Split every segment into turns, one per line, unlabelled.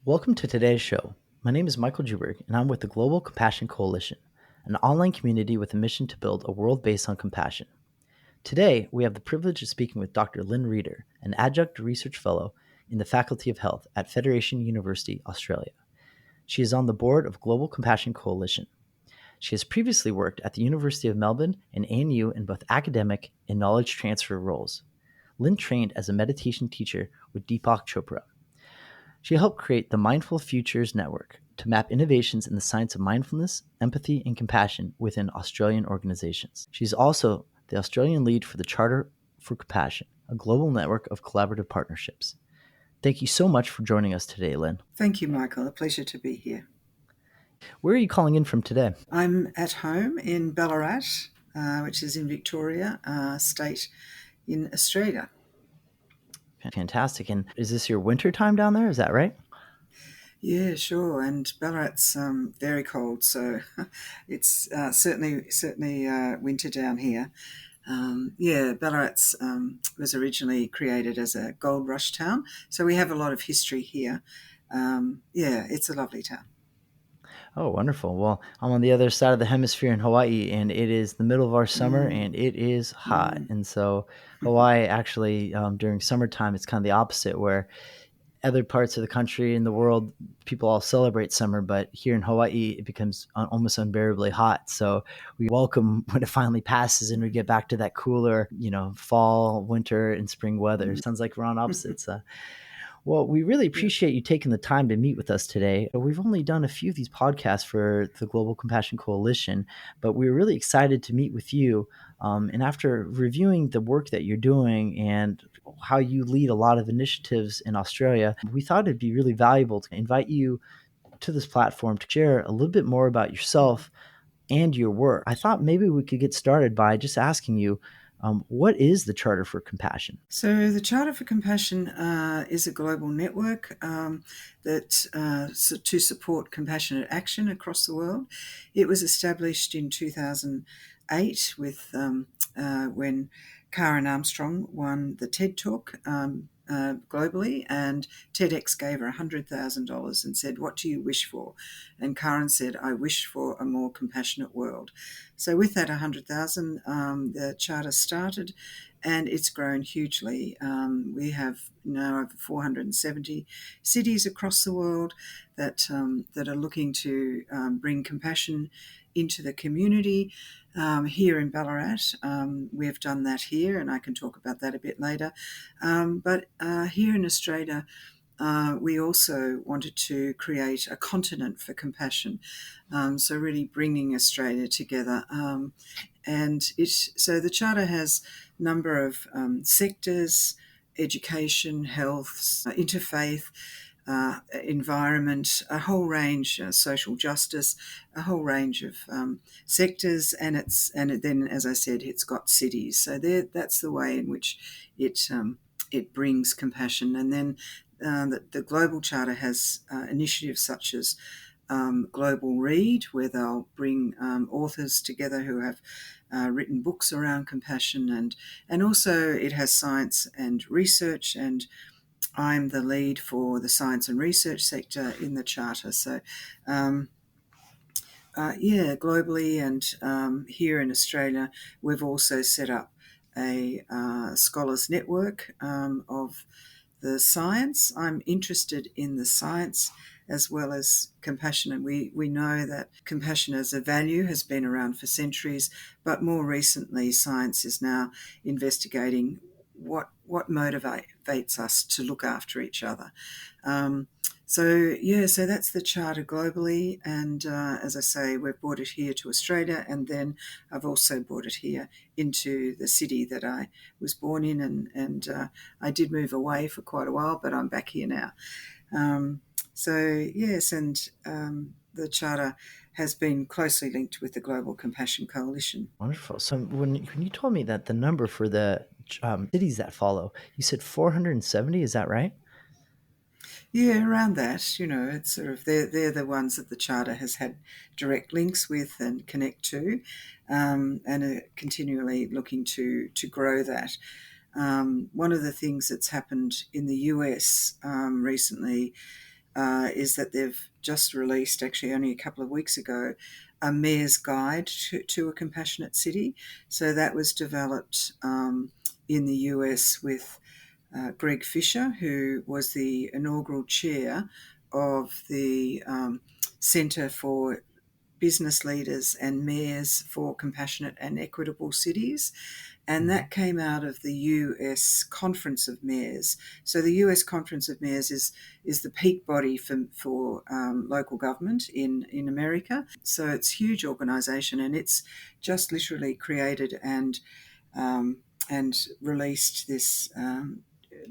Welcome to today's show. My name is Michael Juberg, and I'm with the Global Compassion Coalition, an online community with a mission to build a world based on compassion. Today, we have the privilege of speaking with Dr. Lynn Reeder, an adjunct research fellow in the Faculty of Health at Federation University, Australia. She is on the board of Global Compassion Coalition. She has previously worked at the University of Melbourne and ANU in both academic and knowledge transfer roles. Lynn trained as a meditation teacher with Deepak Chopra. She helped create the Mindful Futures Network to map innovations in the science of mindfulness, empathy, and compassion within Australian organizations. She's also the Australian lead for the Charter for Compassion, a global network of collaborative partnerships. Thank you so much for joining us today, Lynn.
Thank you, Michael. A pleasure to be here.
Where are you calling in from today?
I'm at home in Ballarat, which is in Victoria, state in Australia.
Fantastic. And is this your winter time down there? Is that right?
Yeah, sure. And Ballarat's very cold, so it's certainly winter down here. Ballarat's was originally created as a gold rush town, so we have a lot of history here. It's a lovely town.
Oh, wonderful. Well, I'm on the other side of the hemisphere in Hawaii, and it is the middle of our summer, and it is hot. And so, Hawaii actually, during summertime, it's kind of the opposite, where other parts of the country and the world, people all celebrate summer, but here in Hawaii, it becomes almost unbearably hot. So we welcome when it finally passes and we get back to that cooler, fall, winter, and spring weather. Sounds like we're on opposites. Well, we really appreciate you taking the time to meet with us today. We've only done a few of these podcasts for the Global Compassion Coalition, but we were really excited to meet with you. And after reviewing the work that you're doing and how you lead a lot of initiatives in Australia, we thought it'd be really valuable to invite you to this platform to share a little bit more about yourself and your work. I thought maybe we could get started by just asking you, what is the Charter for Compassion?
So the Charter for Compassion is a global network to support compassionate action across the world. It was established in 2008 with when Karen Armstrong won the TED Talk globally, and TEDx gave her $100,000 and said, "What do you wish for?" And Karen said, "I wish for a more compassionate world." So with that 100,000, the charter started, and it's grown hugely. We have now over 470 cities across the world that are looking to bring compassion into the community. Here in Ballarat, we've done that here, and I can talk about that a bit later. But here in Australia, we also wanted to create a continent for compassion, so really bringing Australia together. So the Charter has a number of sectors: education, health, interfaith, environment, a whole range, social justice, a whole range of sectors, and then, as I said, it's got cities. So that's the way in which it brings compassion. And then the Global Charter has initiatives such as Global Read, where they'll bring authors together who have written books around compassion, and also it has science and research, and I'm the lead for the science and research sector in the Charter. So, globally and here in Australia, we've also set up a scholars network of the science. I'm interested in the science as well as compassion, and we know that compassion as a value has been around for centuries, but more recently science is now investigating what motivates us to look after each other. So that's the Charter globally, and as I say, we've brought it here to Australia, and then I've also brought it here into the city that I was born in, and I did move away for quite a while, but I'm back here now. The Charter has been closely linked with the Global Compassion Coalition.
Wonderful. So when you told me that the number for the cities that follow, you said 470, is that right?
Yeah, around that. It's sort of they're the ones that the Charter has had direct links with and connect to, and are continually looking to grow that. One of the things that's happened in the US recently, is that they've just released, actually only a couple of weeks ago, a mayor's guide to a compassionate city. So that was developed in the US with Greg Fisher, who was the inaugural chair of the Centre for Business Leaders and Mayors for Compassionate and Equitable Cities. And
Mhm.
that came out of the US Conference of Mayors. So the US Conference of Mayors is the peak body for local government in America. So it's a huge organisation, and it's just literally created and released this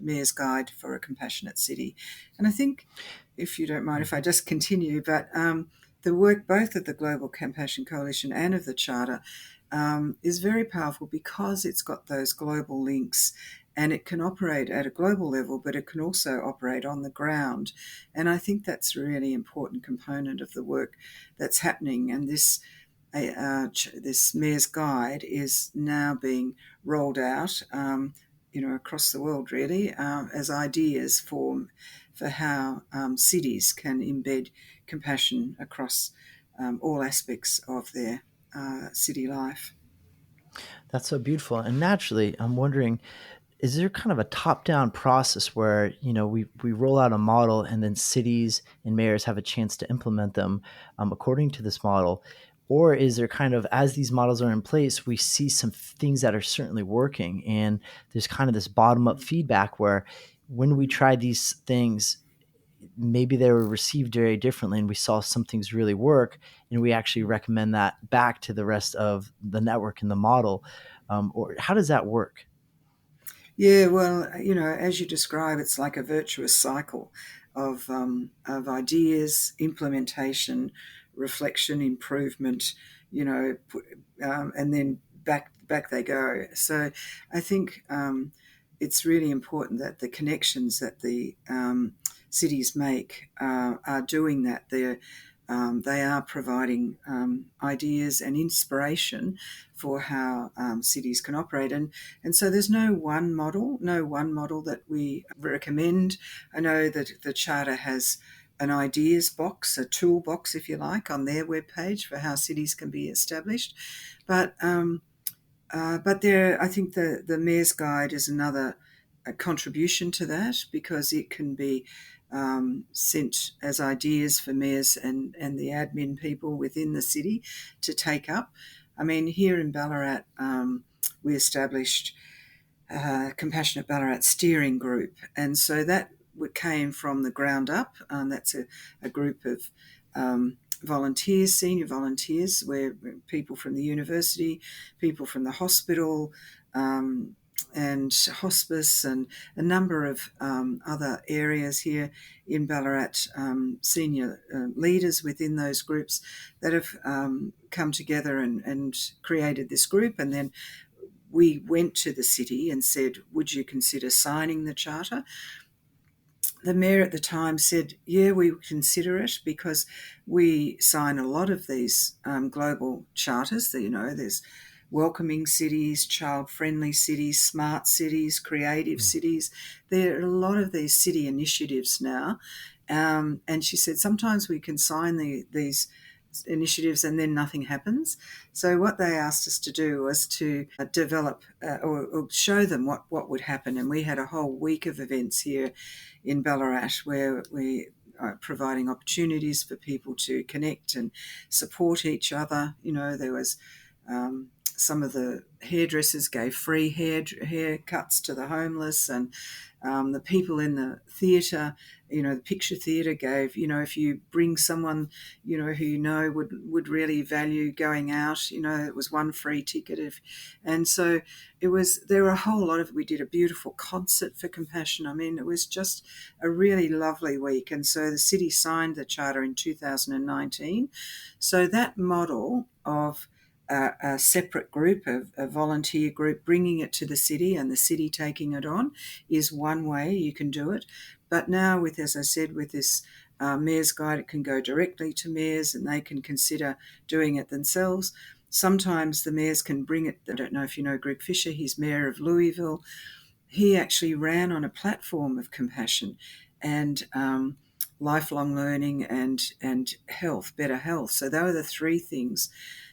Mayor's Guide for a Compassionate City. And I think, if you don't mind if I
Mhm.
just continue, but the work both of the Global Compassion Coalition and of the Charter is very powerful because it's got those global links, and it can operate at a global level, but it can also operate on the ground. And I think that's a really important component of the work that's happening. And this Mayor's Guide is now being rolled out, across the world, really, as ideas for how cities can embed compassion across all aspects of their city life.
That's so beautiful. And naturally, I'm wondering, is there kind of a top-down process where, we roll out a model and then cities and mayors have a chance to implement them according to this model? Or is there kind of, as these models are in place, we see some things that are certainly working, and there's kind of this bottom-up feedback where when we try these things, maybe they were received very differently and we saw some things really work, and we actually recommend that back to the rest of the network and the model. Or how does that work?
Yeah, well, as you describe, it's like a virtuous cycle of ideas, implementation, reflection, improvement, and then back they go. So I think it's really important that the connections that the cities make are doing that. They are providing ideas and inspiration for how cities can operate. And so there's no one model that we recommend. I know that the Charter has an ideas box, a toolbox, if you like, on their webpage for how cities can be established. But there, I think the Mayor's Guide is another contribution to that, because it can be sent as ideas for mayors and the admin people within the city to take up. I mean, here in Ballarat, we established Compassionate Ballarat Steering Group. And so that came from the ground up. That's a group of volunteers, senior volunteers, where people from the university, people from the hospital, and hospice, and a number of other areas here in Ballarat, senior leaders within those groups that have come together and created this group. And then we went to the city and said, would you consider signing the charter? The mayor at the time said, yeah, we would consider it, because we sign a lot of these global charters. There's welcoming cities, child-friendly cities, smart cities, creative
Mm.
cities. There are a lot of these city initiatives now. And she said, sometimes we can sign these initiatives and then nothing happens. So what they asked us to do was to develop or show them what would happen. And we had a whole week of events here in Ballarat where we are providing opportunities for people to connect and support each other. There was some of the hairdressers gave free haircuts to the homeless, and the people in the theatre, the picture theatre gave, if you bring someone, who would really value going out, it was one free ticket. And so there were a whole lot of, we did a beautiful concert for Compassion. I mean, it was just a really lovely week. And so the city signed the charter in 2019. So that model of a separate group, a volunteer group, bringing it to the city and the city taking it on, is one way you can do it. But now, as I said, with this Mayor's Guide, it can go directly to mayors and they can consider doing it themselves. Sometimes the mayors can bring it. I don't know if you know Greg Fisher, he's mayor of Louisville. He actually ran on a platform of compassion, and lifelong learning, and health, better health. So they were the three things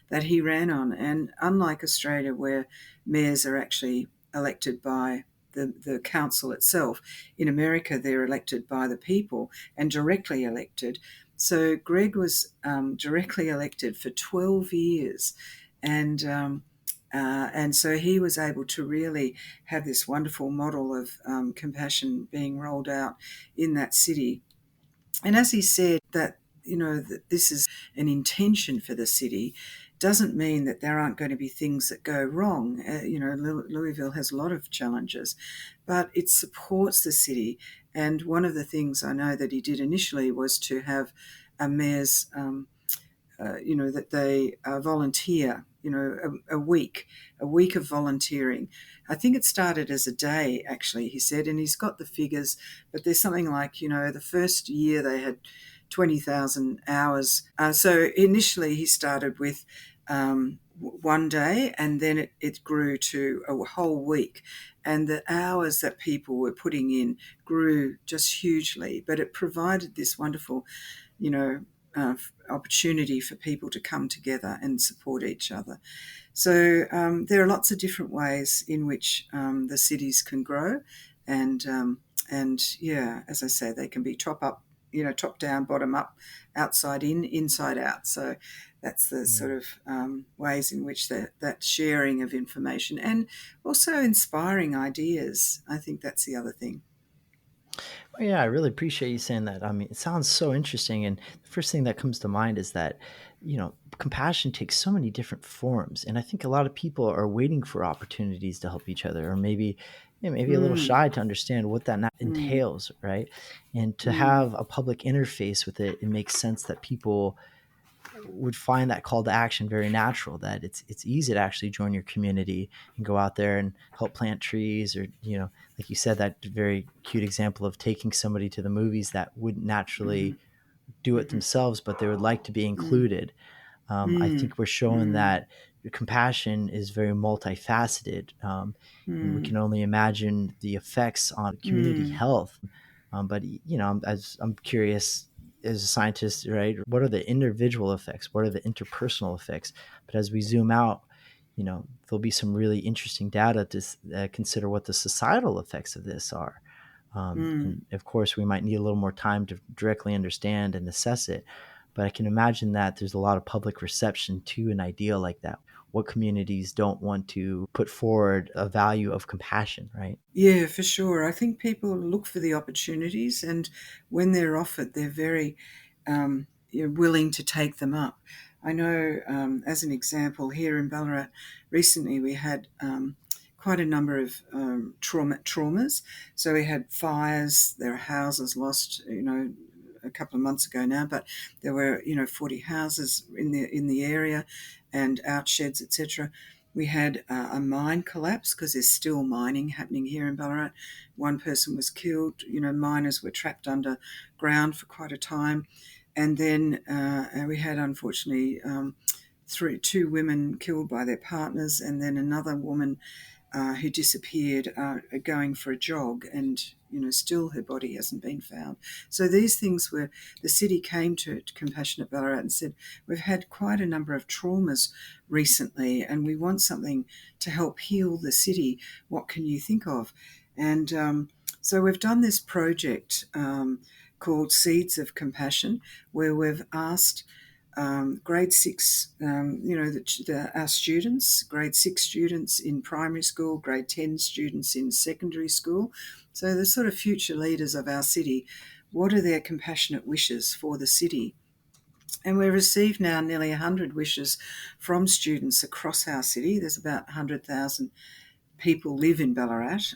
that he ran on. And unlike Australia, where mayors are actually elected by the council itself, in America they're elected by the people and directly elected. So Greg was directly elected for 12 years, and so he was able to really have this wonderful model of compassion being rolled out in that city. And as he said, that that this is an intention for the city, doesn't mean that there aren't going to be things that go wrong. Louisville has a lot of challenges, but it supports the city. And one of the things I know that he did initially was to have a mayor's that they volunteer, a week of volunteering. I think it started as a day, actually, he said, and he's got the figures, but there's something like, the first year they had 20,000 hours. So initially he started with one day, and then it grew to a whole week. And the hours that people were putting in grew just hugely, but it provided this wonderful, you know, opportunity for people to come together and support each other. So there are lots of different ways in which the cities can grow, and yeah, as I say, they can be top down, bottom up, outside in, inside out. So that's the sort
Mm.
of ways in which that sharing of information and also inspiring ideas. I think that's the other thing.
Well, yeah, I really appreciate you saying that. I mean, it sounds so interesting. And the first thing that comes to mind is that, compassion takes so many different forms. And I think a lot of people are waiting for opportunities to help each other, or maybe a little
Mm,
shy to understand what that
mm,
entails, right? And to
mm,
have a public interface with it, it makes sense that people would find that call to action very natural, that it's easy to actually join your community and go out there and help plant trees, or like you said, that very cute example of taking somebody to the movies that wouldn't
mm,
naturally do it
mhm,
themselves, but they would like to be
mm,
included. I
mm,
think we're showing
mm,
that compassion is very multifaceted, and we
mm,
can only imagine the effects on community
mm.
health. But as I'm curious as a scientist, right? What are the individual effects? What are the interpersonal effects? But as we zoom out, there'll be some really interesting data to consider what the societal effects of this are.
Mm.
And of course, we might need a little more time to directly understand and assess it. But I can imagine that there's a lot of public reception to an idea like that. What communities don't want to put forward a value of compassion, right?
Yeah, for sure. I think people look for the opportunities, and when they're offered, they're very willing to take them up. I know, as an example, here in Ballarat, recently we had quite a number of traumas. So we had fires, there are houses lost, a couple of months ago now, but there were 40 houses in the area, and outsheds, etc. We had a mine collapse because there's still mining happening here in Ballarat. One person was killed. Miners were trapped underground for quite a time. And then we had, unfortunately, two women killed by their partners, and then another woman who disappeared going for a jog, and still her body hasn't been found. So these things were, the city came to Compassionate Ballarat and said, we've had quite a number of traumas recently, and we want something to help heal the city. What can you think of? And so we've done this project called Seeds of Compassion, where we've asked grade six, our students, grade six students in primary school, grade 10 students in secondary school. So the sort of future leaders of our city, what are their compassionate wishes for the city? And we've received now nearly 100 wishes from students across our city. There's about 100,000 people live in Ballarat.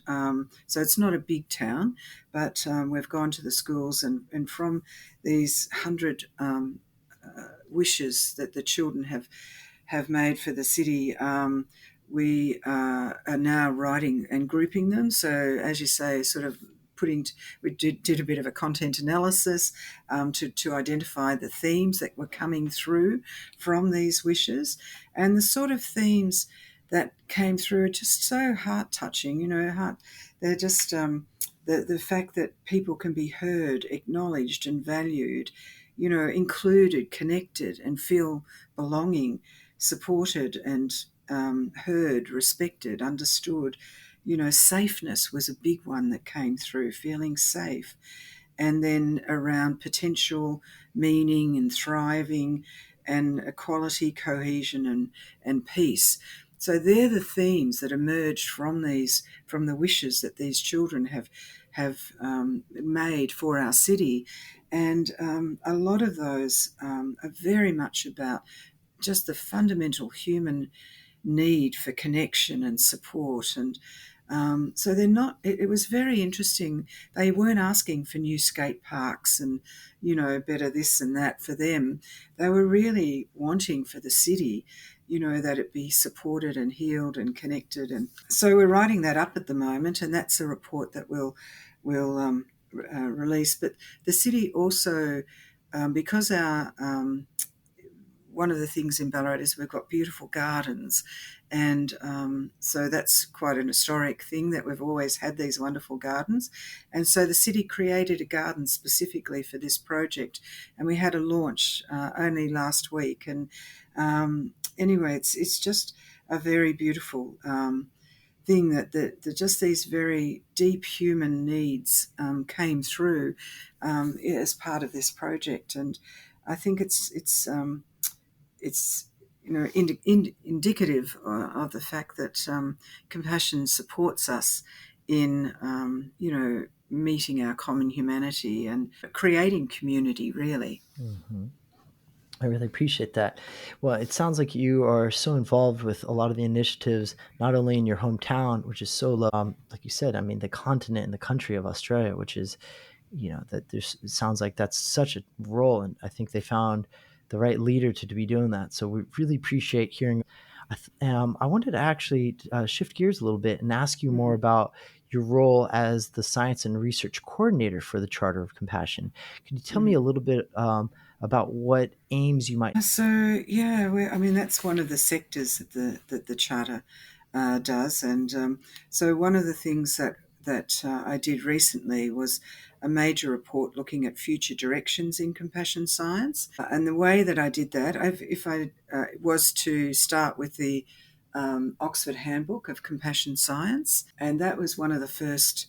So it's not a big town, but we've gone to the schools, and from these 100 wishes that the children have made for the city, we are now writing and grouping them. So, as you say, sort of we did a bit of a content analysis to identify the themes that were coming through from these wishes, and the sort of themes that came through are just so heart touching. They're just the fact that people can be heard, acknowledged, and valued, included, connected, and feel belonging, supported, and heard, respected, understood. Safeness was a big one that came through, feeling safe. And then around potential, meaning, and thriving, and equality, cohesion, and peace. So they're the themes that emerged from the wishes that these children have made for our city, and a lot of those are very much about just the fundamental human need for connection and support. And so they're not, it was very interesting. They weren't asking for new skate parks and, better this and that for them. They were really wanting for the city, that it be supported and healed and connected. And so we're writing that up at the moment, and that's a report that we'll release. But the city also, because our one of the things in Ballarat is we've got beautiful gardens, and so that's quite an historic thing that we've always had these wonderful gardens. And so the city created a garden specifically for this project, and we had a launch only last week. And anyway, it's just a very beautiful thing that just these very deep human needs came through as part of this project. And I think it's indicative of the fact that compassion supports us in meeting our common humanity and creating community, really.
Hmm. I really appreciate that. Well, it sounds like you are so involved with a lot of the initiatives, not only in your hometown, which is so low, like you said, I mean, the continent and the country of Australia, which is, that there's, it sounds like that's such a role. And I think they found the right leader to be doing that. So we really appreciate hearing. I wanted to actually shift gears a little bit and ask you more
Mhm.
about your role as the science and research coordinator for the Charter of Compassion. Can you tell me
Mhm.
a little bit about what aims you might?
So yeah, I mean that's one of the sectors that the charter does. And so one of the things that I did recently was a major report looking at future directions in compassion science. And the way that I did that, if I was to start with the Oxford Handbook of Compassion Science, and that was one of the first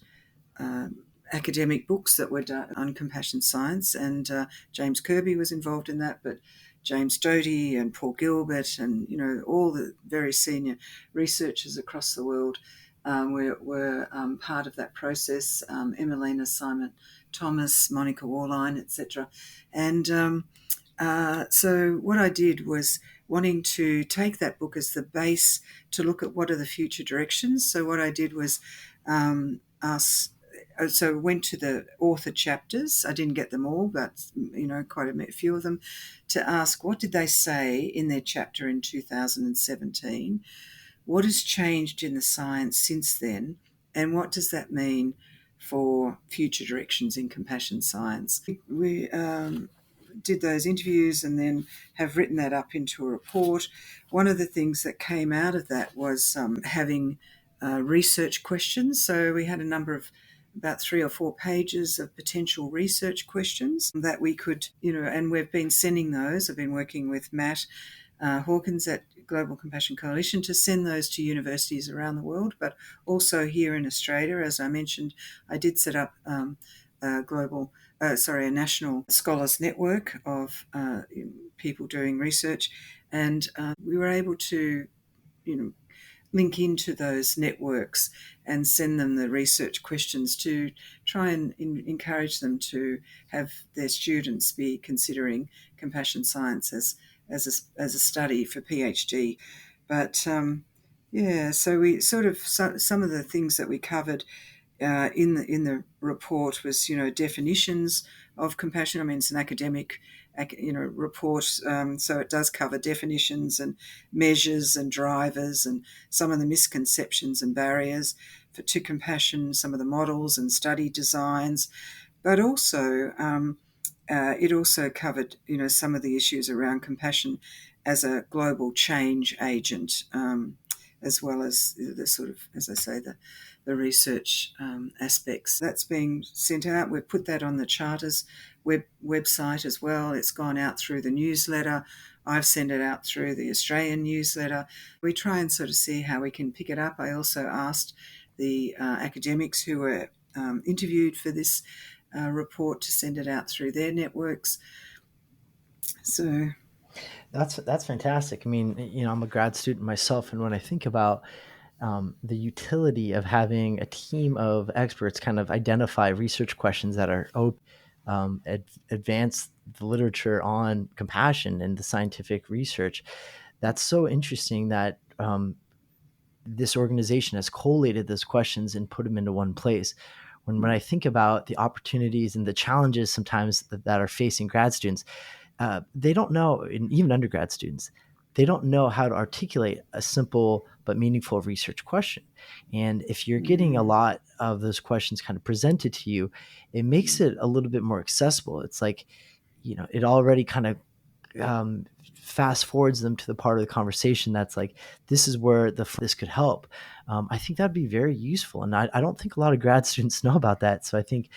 academic books that were done on compassion science, and James Kirby was involved in that, but James Doty and Paul Gilbert and all the very senior researchers across the world were part of that process. Emelina Simon Thomas, Monica Warline, etc. And so what I did was wanting to take that book as the base to look at what are the future directions. So what I did was ask. So went to the author chapters. I didn't get them all, but quite a few of them, to ask what did they say in their chapter in 2017. What has changed in the science since then, and what does that mean for future directions in compassion science? We did those interviews and then have written that up into a report. One of the things that came out of that was having research questions. So we had a number of about 3 or 4 pages of potential research questions that we could, and we've been sending those. I've been working with Matt Hawkins at Global Compassion Coalition to send those to universities around the world, but also here in Australia. As I mentioned, I did set up a national scholars network of people doing research, and we were able to, link into those networks and send them the research questions to try and encourage them to have their students be considering compassion science as a study for PhD. But yeah, so we sort of some of the things that we covered in the report was definitions of compassion. I mean, it's an academic report, so it does cover definitions and measures and drivers and some of the misconceptions and barriers to compassion, some of the models and study designs, but also it also covered some of the issues around compassion as a global change agent, as well as the sort of, as I say, the research aspects. That's being sent out. We've put that on the Charters website as well. It's gone out through the newsletter. I've sent it out through the Australian newsletter. We try and sort of see how we can pick it up. I also asked the academics who were interviewed for this report to send it out through their networks. So
That's fantastic. I mean, I'm a grad student myself, and when I think about the utility of having a team of experts kind of identify research questions that are open, advance the literature on compassion and the scientific research, that's so interesting that this organization has collated those questions and put them into one place. When I think about the opportunities and the challenges sometimes that are facing grad students, they don't know, and even undergrad students, they don't know how to articulate a simple but meaningful research question. And if you're getting a
mm,
lot of those questions kind of presented to you, it makes
mm,
it a little bit more accessible. It's like, it already kind of um, fast forwards them to the part of the conversation that's like, this is where this could help. I think that'd be very useful, and I don't think a lot of grad students know about that. So I think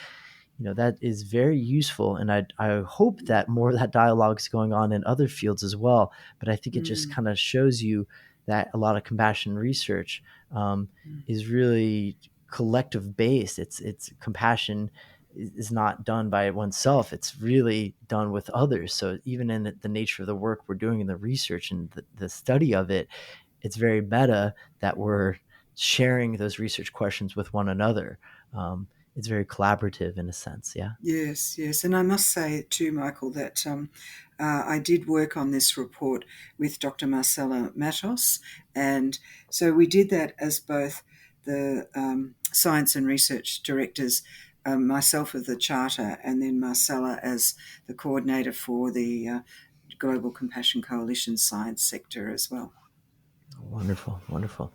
that is very useful, and I hope that more of that dialogue is going on in other fields as well. But I think it just
mm,
kind of shows you that a lot of compassion research
mm.
is really collective based. It's compassion is not done by oneself. It's really done with others. So even in the nature of the work we're doing in the research and the study of it, it's very meta that we're sharing those research questions with one another. It's very collaborative in a sense. Yeah.
Yes, yes. And I must say too, Michael, that I did work on this report with Dr. Marcella Matos. And so we did that as both the science and research directors, myself of the Charter, and then Marcella as the coordinator for the Global Compassion Coalition science sector as well.
Wonderful, wonderful.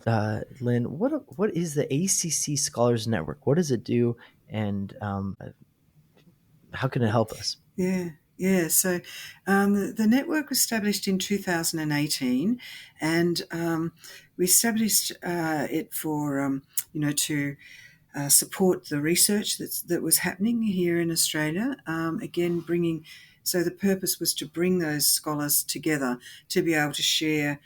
Lynn, what is the ACC Scholars Network? What does it do, and how can it help us?
Yeah, yeah. So the network was established in 2018, and we established it for to support the research that was happening here in Australia. Again, bringing so the purpose was to bring those scholars together to be able to share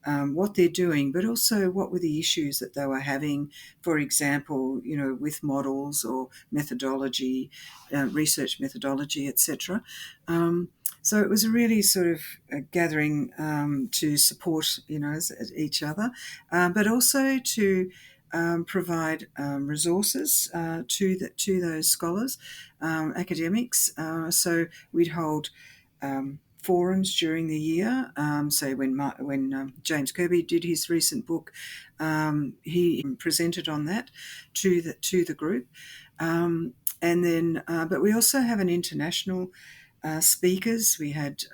what they're doing, but also what were the issues that they were having, for example, with models or methodology, research methodology, etc. So it was a really sort of a gathering to support, each other, but also to provide resources to those scholars, academics. So we'd hold forums during the year. So when James Kirby did his recent book, he presented on that to the group, and then but we also have an international speakers. We had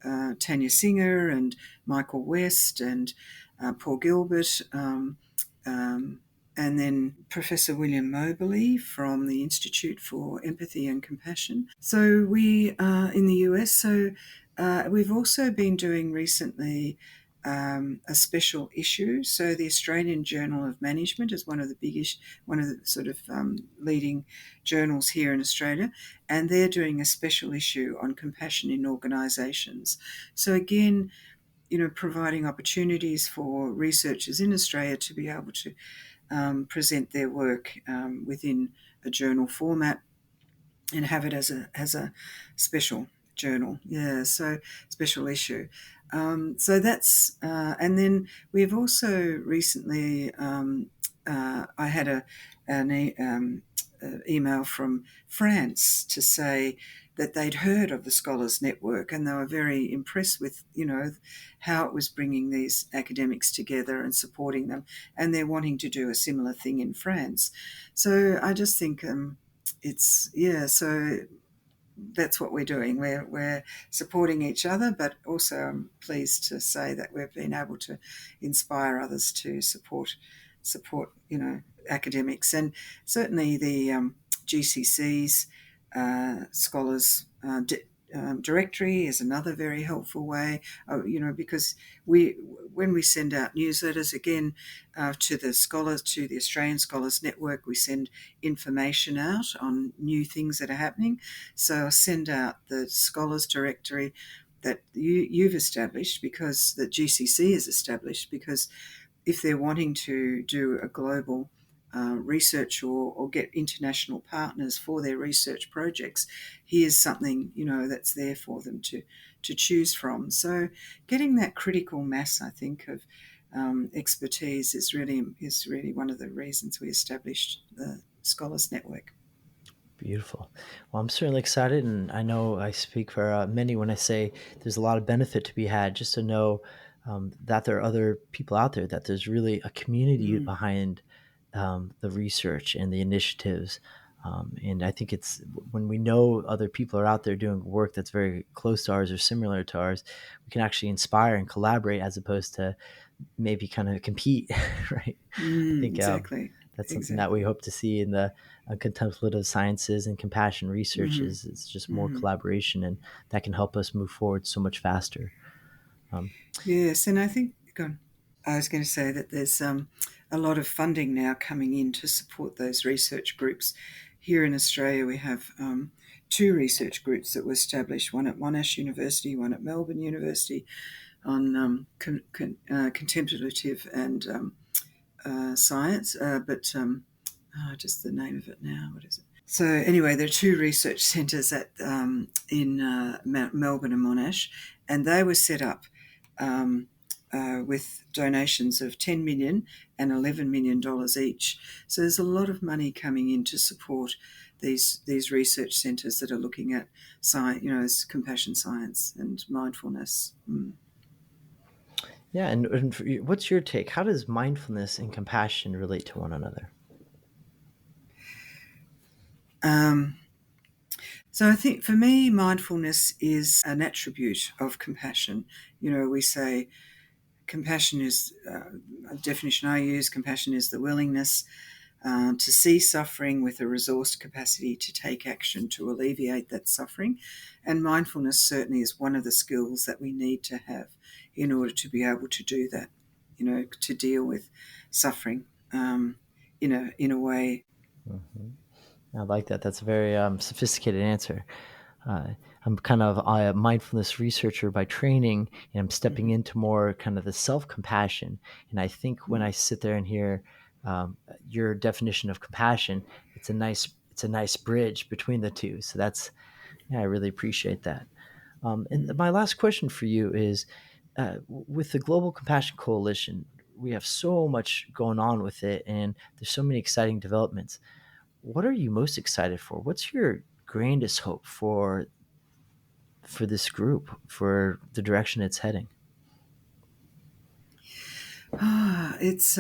Tanya Singer and Michael West and Paul Gilbert. And then Professor William Moberly from the Institute for Empathy and Compassion. So we are in the US. So we've also been doing recently a special issue. So the Australian Journal of Management is one of the sort of leading journals here in Australia, and they're doing a special issue on compassion in organisations. So again, providing opportunities for researchers in Australia to be able to present their work within a journal format and have it as a special journal. Yeah, so special issue. So that's and then we've also recently I had an email from France to say that they'd heard of the Scholars Network and they were very impressed with how it was bringing these academics together and supporting them, and they're wanting to do a similar thing in France. So I just think it's yeah. So that's what we're doing. We're supporting each other, but also I'm pleased to say that we've been able to inspire others to support academics, and certainly the GCC's scholars directory is another very helpful way. Because we when we send out newsletters, again, to the scholars, to the Australian Scholars Network, we send information out on new things that are happening. So I send out the Scholars Directory that you've established, because the GCC is established, because if they're wanting to do a global research, or get international partners for their research projects, here's something, that's there for them to choose from. So getting that critical mass, I think, of expertise is really one of the reasons we established the Scholars Network.
Beautiful. Well, I'm certainly excited, and I know I speak for many when I say there's a lot of benefit to be had just to know that there are other people out there, that there's really a community
Mm,
behind the research and the initiatives. And I think it's when we know other people are out there doing work that's very close to ours or similar to ours, we can actually inspire and collaborate as opposed to maybe kind of compete, right? I think
exactly,
that's something that we
exactly.
hope to see in the contemplative sciences and compassion research
Hmm.
is it's just more
Hmm.
collaboration, and that can help us move forward so much faster. Um,
Yes, and I think, go on. I was going to say that there's a lot of funding now coming in to support those research groups. Here in Australia, we have two research groups that were established, one at Monash University, one at Melbourne University, on contemplative and science, but just the name of it now, what is it? So anyway, there are two research centres at in Melbourne and Monash, and they were set up um, with donations of 10 million and $11 million each. So there's a lot of money coming in to support these research centres that are looking at science, compassion science and mindfulness. Mm.
yeah, and what's your take? How does mindfulness and compassion relate to one another?
Um, So I think for me, mindfulness is an attribute of compassion. We say compassion is a definition I use. Compassion is the willingness to see suffering with a resourced capacity to take action to alleviate that suffering. And mindfulness certainly is one of the skills that we need to have in order to be able to do that. To deal with suffering in a way.
Hmm. I like that. That's a very sophisticated answer. Uh, I'm kind of a mindfulness researcher by training, and I'm stepping
Mhm.
into more kind of the self compassion. And I think when I sit there and hear your definition of compassion, it's a nice bridge between the two. So that's yeah, I really appreciate that. And
Mm.
my last question for you is, with the Global Compassion Coalition, we have so much going on with it, and there's so many exciting developments. What are you most excited for? What's your grandest hope for this group, for the direction it's heading?
It's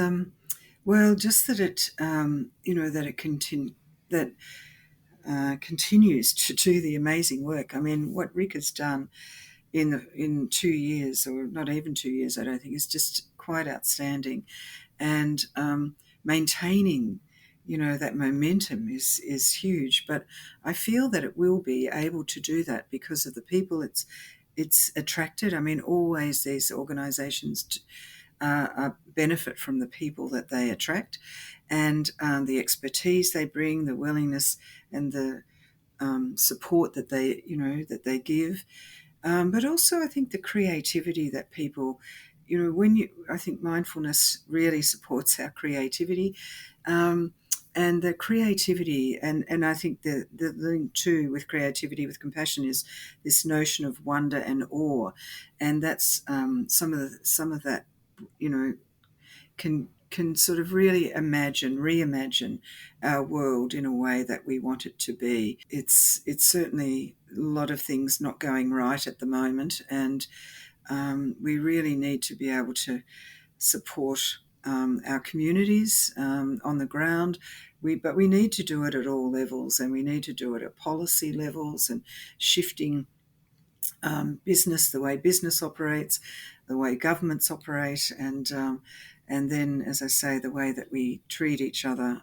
well, just that that continues to do the amazing work. I mean, what Rick has done in 2 years, or not even 2 years, I don't think, is just quite outstanding. And maintaining, that momentum is huge. But I feel that it will be able to do that because of the people it's attracted. I mean, always these organisations benefit from the people that they attract, and the expertise they bring, the willingness and the support that they give, but also I think the creativity that people, I think mindfulness really supports our creativity. Um, and the creativity, and I think the link too with creativity, with compassion, is this notion of wonder and awe, and that's some of that, you know, can sort of really reimagine our world in a way that we want it to be. It's certainly a lot of things not going right at the moment, and we really need to be able to support our communities on the ground. But we need to do it at all levels, and we need to do it at policy levels and shifting business, the way business operates, the way governments operate, and then, as I say, the way that we treat each other.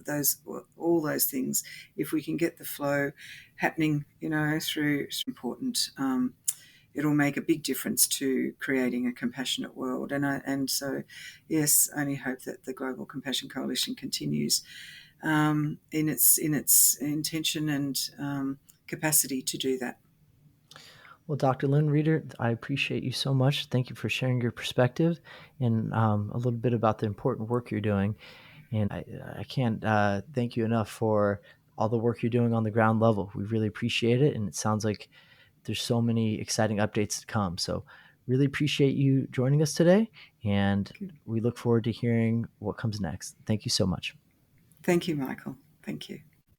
Those all those things. If we can get the flow happening, through important. it'll make a big difference to creating a compassionate world. And so, yes, I only hope that the Global Compassion Coalition continues in its intention and capacity to do that.
Well, Dr. Lynn Reeder, I appreciate you so much. Thank you for sharing your perspective and a little bit about the important work you're doing. And I can't thank you enough for all the work you're doing on the ground level. We really appreciate it. And it sounds like there's so many exciting updates to come. So, really appreciate you joining us today. And
Good.
we look forward to hearing what comes next. Thank you so much.
Thank you, Michael. Thank you.